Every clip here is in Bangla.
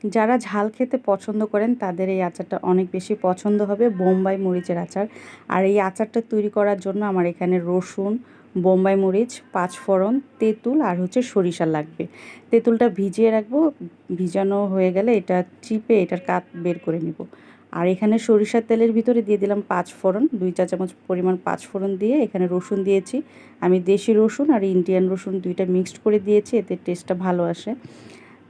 যারা ঝাল খেতে পছন্দ করেন তাদের এই আচারটা অনেক বেশি পছন্দ হবে, বোম্বাই মরিচের আচার। আর এই আচারটা তৈরি করার জন্য আমার এখানে রসুন, বোম্বাই মরিচ, পাঁচফোড়ন, তেঁতুল আর হচ্ছে সরিষা লাগবে। তেঁতুলটা ভিজিয়ে রাখবো, ভিজানো হয়ে গেলে এটা চিপে এটার কাত বের করে নেব। আর এখানে সরিষার তেলের ভিতরে দিয়ে দিলাম পাঁচফোড়ন, 2 চা চামচ পরিমাণ পাঁচফোড়ন দিয়ে এখানে রসুন দিয়েছি। আমি দেশি রসুন আর ইন্ডিয়ান রসুন দুইটা মিক্সড করে দিয়েছি, এতে টেস্টটা ভালো আসে।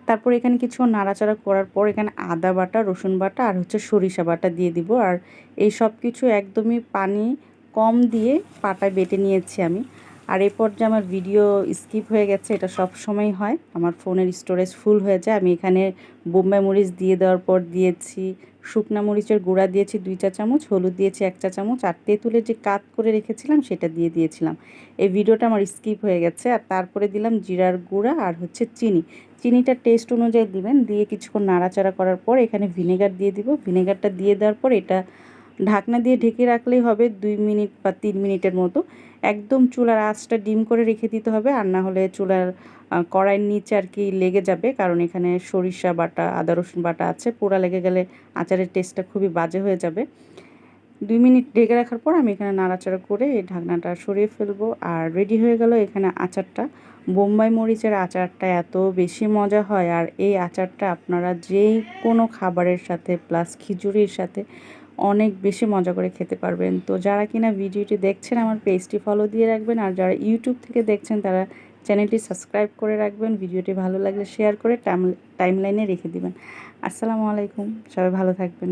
তারপর এখানে কিছুক্ষণ নাড়াচাড়া করার পর এখানে আদা বাটা, রসুন বাটা আর হচ্ছে সরিষা বাটা দিয়ে দিব। আর এই সব কিছু একদমই পানি কম দিয়ে পাটায় বেটে নিয়েছি আমি। আর এই পর্যায়ে আমার ভিডিও স্কিপ হয়ে গেছে, এটা সব সময় হয়, আমার ফোনের স্টোরেজ ফুল হয়ে যায়। আমি এখানে বোম্বাই মরিচ দিয়ে দেওয়ার পর দিয়েছি শুকনা মরিচের গুঁড়া দিয়েছি 2 চা চামচ, হলুদ দিয়েছি 1 চা চামচ আর তেঁতুলের যে কাত করে রেখেছিলাম সেটা দিয়ে দিয়েছিলাম। এই ভিডিওটা আমার স্কিপ হয়ে গেছে। আর তারপরে দিলাম জিরার গুঁড়া আর হচ্ছে চিনি। চিনিটা টেস্ট অনুযায়ী দিবেন, দিয়ে কিছুক্ষণ নাড়াচাড়া করার পর এখানে ভিনেগার দিয়ে দিব। ভিনেগারটা দিয়ে দেওয়ার পর এটা ঢাকনা দিয়ে ঢেকে রাখলেই হবে 2 মিনিট বা 3 মিনিটের মতো। একদম চুলার আঁচটা ডিম করে রেখে দিতে হবে, আর না হলে চুলার কড়াইয়ের নিচে আর কি লেগে যাবে, কারণ এখানে সরিষা বাটা, আদা রসুন বাটা আছে, পোড়া লেগে গেলে আচারের টেস্টটা খুবই বাজে হয়ে যাবে। 2 মিনিট ঢেকে রাখার পর আমি এখানে নাড়াচাড়া করে এই ঢাকনাটা সরিয়ে ফেলবো। আর রেডি হয়ে গেল এখানে আচারটা। বোম্বাই মরিচের আচারটা এত বেশি মজা হয়, আর এই আচারটা আপনারা যেই কোনো খাবারের সাথে প্লাস খিচুড়ির সাথে অনেক বেশি মজা করে খেতে পারবেন। তো যারা কিনা ভিডিওটি দেখছেন আমার পেজটি ফলো দিয়ে রাখবেন, আর যারা ইউটিউব থেকে দেখছেন তারা চ্যানেলটি সাবস্ক্রাইব করে রাখবেন। ভিডিওটি ভালো লাগলে শেয়ার করে টাইমলাইনে রেখে দিবেন। আসসালামু আলাইকুম, সবাই ভালো থাকবেন।